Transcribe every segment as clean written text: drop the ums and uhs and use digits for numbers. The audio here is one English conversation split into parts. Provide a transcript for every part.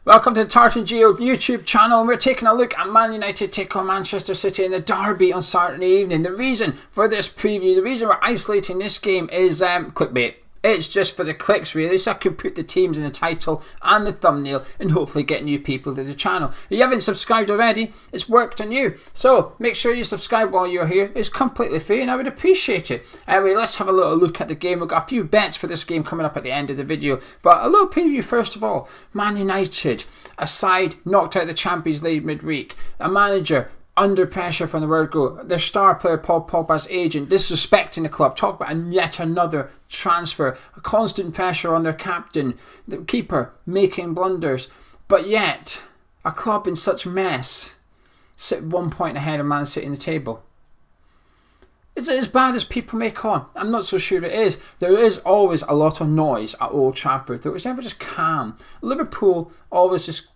Welcome to the Tartan Geo YouTube channel, and we're taking a look at Man United take on Manchester City in the derby on Saturday evening. The reason for this preview, the reason we're isolating this game is clickbait. It's just for the clicks really, so I can put the teams in the title and the thumbnail and hopefully get new people to the channel. If you haven't subscribed already, it's worked on you. So make sure you subscribe while you're here. It's completely free and I would appreciate it. Anyway, let's have a little look at the game. We've got a few bets for this game coming up at the end of the video. But a little preview first of all. Man United, a side knocked out of the Champions League midweek. A manager under pressure from the word go. Their star player Paul Pogba's agent disrespecting the club. Talk about yet another transfer. A constant pressure on their captain, the keeper making blunders. But yet, a club in such mess sit 1 point ahead of Man City in the table. Is it as bad as people make on? I'm not so sure it is. There is always a lot of noise at Old Trafford. There was never just calm. Liverpool always just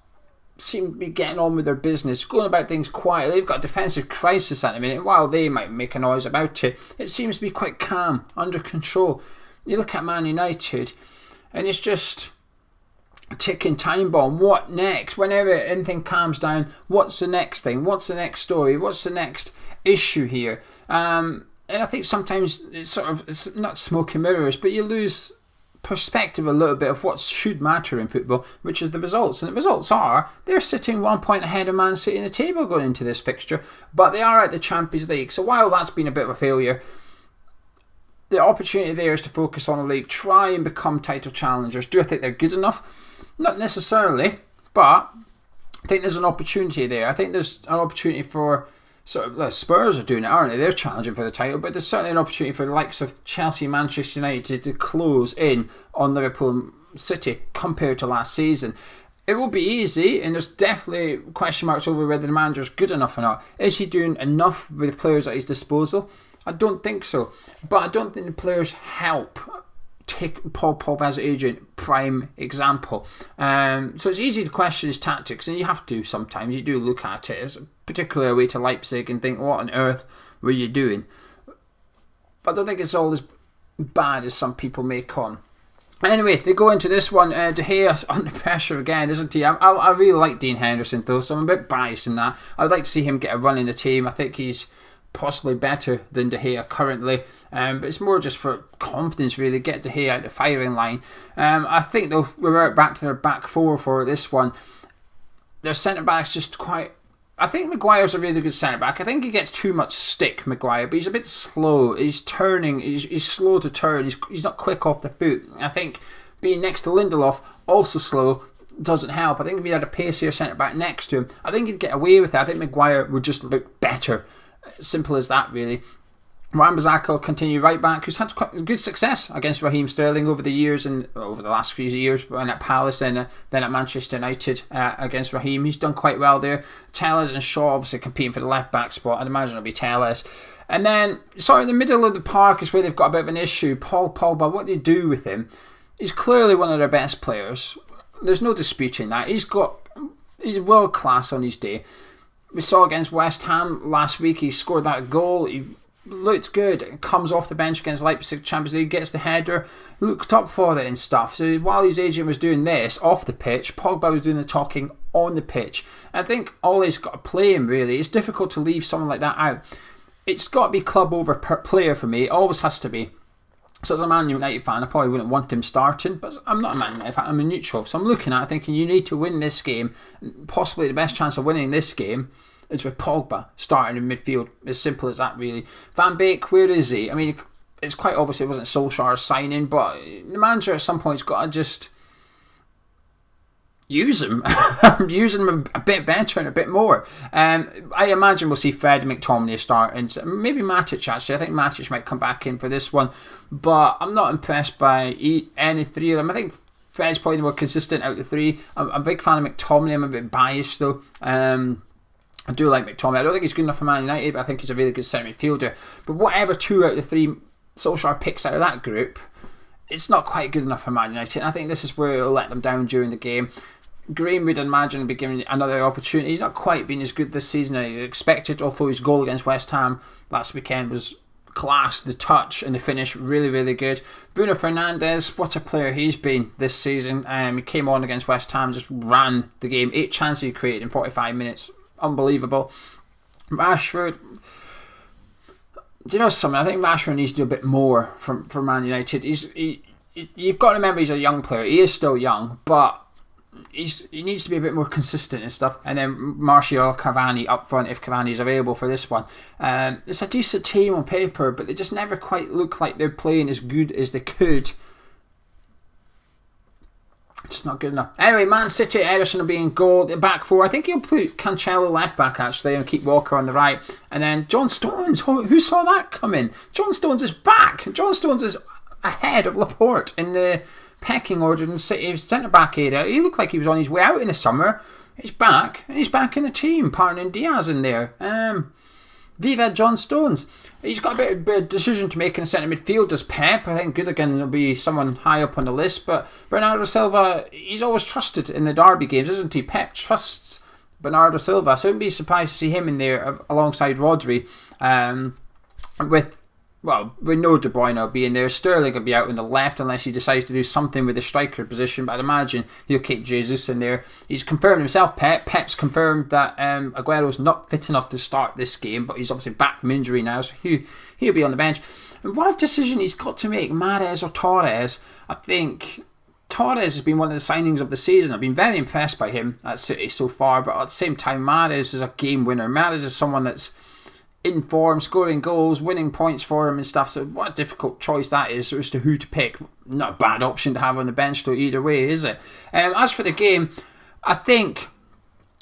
seem to be getting on with their business, going about things quietly. They've got a defensive crisis at the minute. While they might make a noise about it, it seems to be quite calm, under control. You look at Man United, and it's just a ticking time bomb. What next? Whenever anything calms down, what's the next thing? What's the next story? What's the next issue here? And I think sometimes it's not smoke and mirrors, but you lose perspective a little bit of what should matter in football, which is the results. And the results are they're sitting 1 point ahead of Man City in the table going into this fixture, but they are at the Champions League. So while that's been a bit of a failure, the opportunity there is to focus on the league, try and become title challengers. Do I think they're good enough? Not necessarily, but I think there's an opportunity there. I think there's an opportunity for Spurs are doing it, aren't they? They're challenging for the title, but there's certainly an opportunity for the likes of Chelsea, Manchester United to close in on Liverpool and City compared to last season. It will be easy, and there's definitely question marks over whether the manager's good enough or not. Is he doing enough with the players at his disposal? I don't think so, but I don't think the players help. Take Paul Pogba's agent, prime example. So it's easy to question his tactics, and you have to sometimes. You do look at it, as particularly away to Leipzig, and think, what on earth were you doing? But I don't think it's all as bad as some people make on. Anyway, they go into this one. De Gea's under pressure again, isn't he? I really like Dean Henderson, though, so I'm a bit biased in that. I'd like to see him get a run in the team. I think he's possibly better than De Gea currently, but it's more just for confidence really. Get De Gea out the firing line. I think they'll revert back to their back four for this one. Their centre back's just quite. I think Maguire's a really good centre back. I think he gets too much stick, Maguire, but he's a bit slow. He's turning. He's slow to turn. He's not quick off the foot. I think being next to Lindelof, also slow, doesn't help. I think if he had a pacier centre back next to him, I think he'd get away with it. I think Maguire would just look better. Simple as that, really. Wan-Bissaka will continue right back, who's had quite good success against Raheem Sterling over the years and over the last few years, when at Palace, then at Manchester United against Raheem. He's done quite well there. Telles and Shaw obviously competing for the left back spot. I'd imagine it'll be Telles. And then, in the middle of the park is where they've got a bit of an issue. Paul Pogba, what do you do with him? He's clearly one of their best players. There's no disputing that. He's world class on his day. We saw against West Ham last week, he scored that goal. He looked good. Comes off the bench against Leipzig Champions League, gets the header, looked up for it and stuff. So while his agent was doing this off the pitch, Pogba was doing the talking on the pitch. I think Ole's got to play him really. It's difficult to leave someone like that out. It's got to be club over player for me. It always has to be. So as a Man United fan, I probably wouldn't want him starting, but I'm not a Man United fan, I'm a neutral. So I'm looking at it thinking you need to win this game. Possibly the best chance of winning this game is with Pogba starting in midfield. As simple as that, really. Van Beek, where is he? I mean, it's quite obvious it wasn't Solskjaer's signing, but the manager at some point's got to just use him. Use him a bit better and a bit more. I imagine we'll see Fred and McTominay start, and maybe Matic actually. I think Matic might come back in for this one, but I'm not impressed by any three of them. I think Fred's probably the more consistent out of the three. I'm a big fan of McTominay. I'm a bit biased though. I do like McTominay. I don't think he's good enough for Man United, but I think he's a really good centre midfielder. But whatever two out of the three Solskjaer picks out of that group, it's not quite good enough for Man United. And I think this is where it'll let them down during the game. Greenwood, I imagine, will be given another opportunity. He's not quite been as good this season as expected, although his goal against West Ham last weekend was class, the touch and the finish, really, really good. Bruno Fernandes, what a player he's been this season. He came on against West Ham, just ran the game. 8 chances he created in 45 minutes. Unbelievable. Rashford, do you know something? I think Rashford needs to do a bit more for Man United. You've got to remember he's a young player. He is still young, but he needs to be a bit more consistent and stuff. And then Martial, Cavani up front if Cavani is available for this one. It's a decent team on paper, but they just never quite look like they're playing as good as they could. It's not good enough. Anyway, Man City, Ederson will be in goal. The back four, I think he'll put Cancelo left back actually and keep Walker on the right. And then John Stones, who saw that coming? John Stones is back. John Stones is ahead of Laporte in the pecking order in City centre back area. He looked like he was on his way out in the summer. He's back, and he's back in the team, partnering Diaz in there. Viva John Stones. He's got a bit of decision to make in the centre midfield as Pep. I think Goodagain will be someone high up on the list, but Bernardo Silva, he's always trusted in the derby games, isn't he? Pep trusts Bernardo Silva, so I wouldn't be surprised to see him in there alongside Rodri. We know De Bruyne will be in there. Sterling will be out on the left unless he decides to do something with the striker position. But I'd imagine he'll keep Jesus in there. He's confirmed himself, Pep's confirmed that Aguero's not fit enough to start this game, but he's obviously back from injury now, so he'll be on the bench. And what decision he's got to make, Mahrez or Torres? I think Torres has been one of the signings of the season. I've been very impressed by him at City so far, but at the same time, Mahrez is a game winner. Mahrez is someone that's in form, scoring goals, winning points for him and stuff. So what a difficult choice that is as to who to pick. Not a bad option to have on the bench though either way, is it? As for the game, I think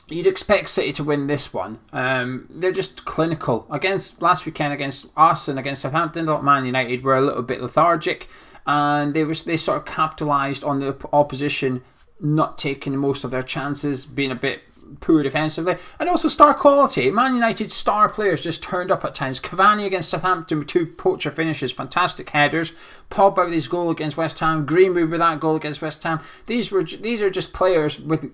you'd expect City to win this one. They're just clinical. Against last weekend against us and against Southampton, Man United were a little bit lethargic, and they sort of capitalised on the opposition not taking most of their chances, being a bit poor defensively, and also star quality. Man United star players just turned up at times. Cavani against Southampton with 2 poacher finishes, fantastic headers. Pogba with his goal against West Ham, Greenwood with that goal against West Ham. These are just players with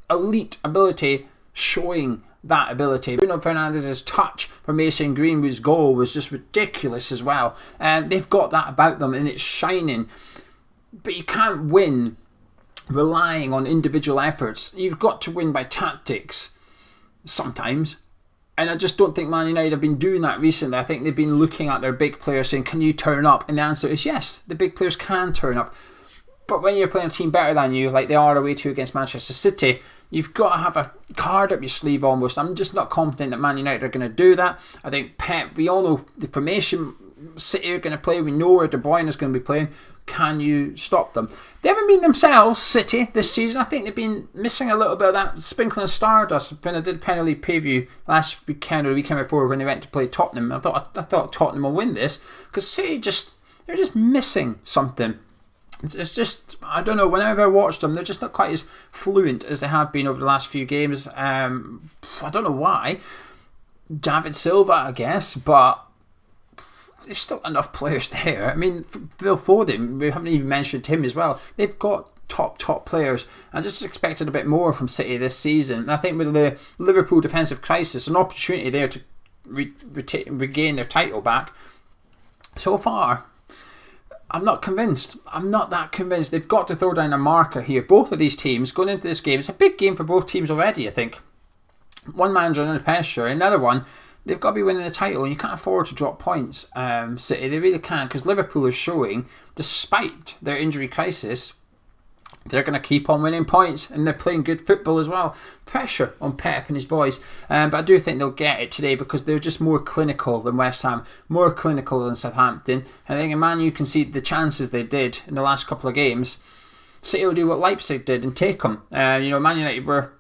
elite ability showing that ability. Bruno Fernandes' touch for Mason Greenwood's goal was just ridiculous as well, and they've got that about them and it's shining. But you can't win relying on individual efforts. You've got to win by tactics sometimes, and I just don't think Man United have been doing that recently. I think they've been looking at their big players saying, can you turn up? And the answer is yes, the big players can turn up, but when you're playing a team better than you, like they are away to against Manchester City, you've got to have a card up your sleeve almost. I'm just not confident that Man United are going to do that. I think Pep, we all know the formation City are going to play. We know where De Bruyne is going to be playing. Can you stop them? They haven't been themselves, City, this season. I think they've been missing a little bit of that sprinkling of stardust. When I did Premier League preview last weekend or the weekend before when they went to play Tottenham, I thought Tottenham will win this because City they're just missing something. It's just, I don't know, whenever I watched them, they're just not quite as fluent as they have been over the last few games. I don't know why. David Silva, I guess, but there's still enough players there. I mean, Phil Foden, we haven't even mentioned him as well. They've got top players. I just expected a bit more from City this season. And I think with the Liverpool defensive crisis, an opportunity there to regain their title back. So far, I'm not convinced. I'm not that convinced. They've got to throw down a marker here. Both of these teams going into this game, it's a big game for both teams already, I think. One manager under pressure, another one, they've got to be winning the title, and you can't afford to drop points. City, they really can't, because Liverpool is showing, despite their injury crisis, they're going to keep on winning points, and they're playing good football as well. Pressure on Pep and his boys, but I do think they'll get it today because they're just more clinical than West Ham, more clinical than Southampton. I think in Man U can see the chances they did in the last couple of games. City will do what Leipzig did and take them. Man United were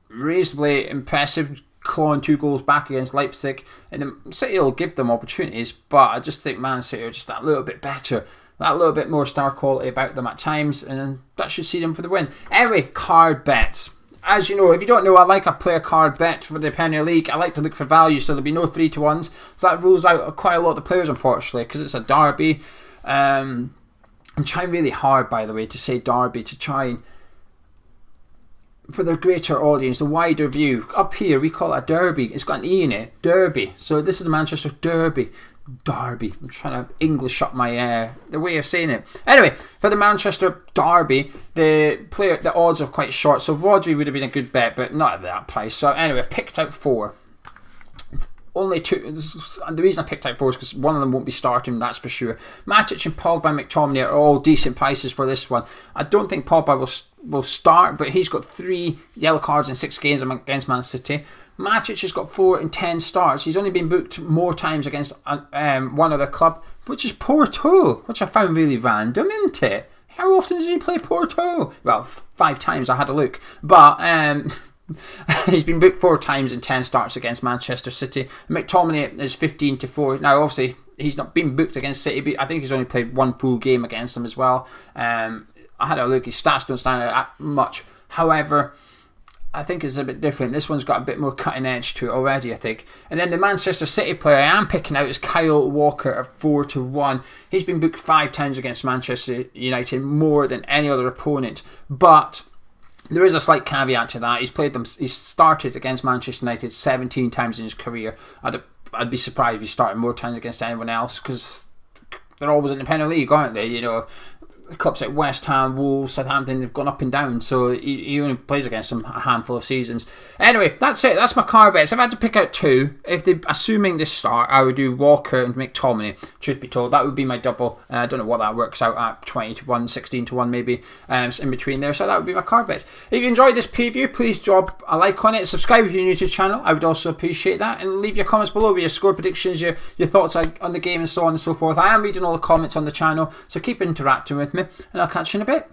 reasonably impressive, clawing 2 goals back against Leipzig, and then City will give them opportunities, but I just think Man City are just that little bit better, that little bit more star quality about them at times, and that should see them for the win. Anyway, card bets. As you know, if you don't know, I like a player card bet for the Premier League. I like to look for value, so there'll be no 3-1s. So that rules out quite a lot of the players, unfortunately, because it's a derby. I'm trying really hard, by the way, to say derby, to try and for the greater audience, the wider view, up here we call it a derby. It's got an E in it, derby. So this is the Manchester Derby. Derby. I'm trying to English up my the way of saying it. Anyway, for the Manchester Derby, the odds are quite short. So Rodri would have been a good bet, but not at that price. So anyway, I've picked out 4. Only 2. And the reason I picked out 4 is because one of them won't be starting, that's for sure. Matic and Pogba and McTominay are all decent prices for this one. I don't think Pogba will start, but he's got 3 yellow cards in 6 games against Man City. Matic has got 4 in 10 starts. He's only been booked more times against one other club, which is Porto, which I found really random, isn't it? How often does he play Porto? Well, 5 times, I had a look. But he's been booked 4 times in 10 starts against Manchester City. McTominay is 15-4. Now, obviously, he's not been booked against City, but I think he's only played 1 full game against them as well. I had a look. His stats don't stand out that much. However, I think it's a bit different. This one's got a bit more cutting edge to it already, I think. And then the Manchester City player I am picking out is Kyle Walker at 4-1. He's been booked 5 times against Manchester United, more than any other opponent. But there is a slight caveat to that. He's started against Manchester United 17 times in his career. I'd be surprised if he started more times against anyone else, because they're always in the Premier League, aren't they? You know, clubs like West Ham, Wolves, Southampton have gone up and down, so he only plays against them a handful of seasons. Anyway, that's it. That's my car bets. If I had to pick out 2, assuming this start, I would do Walker and McTominay. Truth be told, that would be my double. I don't know what that works out at, 20-1, 16-1 maybe, in between there. So that would be my car bets. If you enjoyed this preview, please drop a like on it. Subscribe if you're new to the channel. I would also appreciate that. And leave your comments below with your score predictions, your thoughts on the game and so on and so forth. I am reading all the comments on the channel, so keep interacting with me. And I'll catch you in a bit.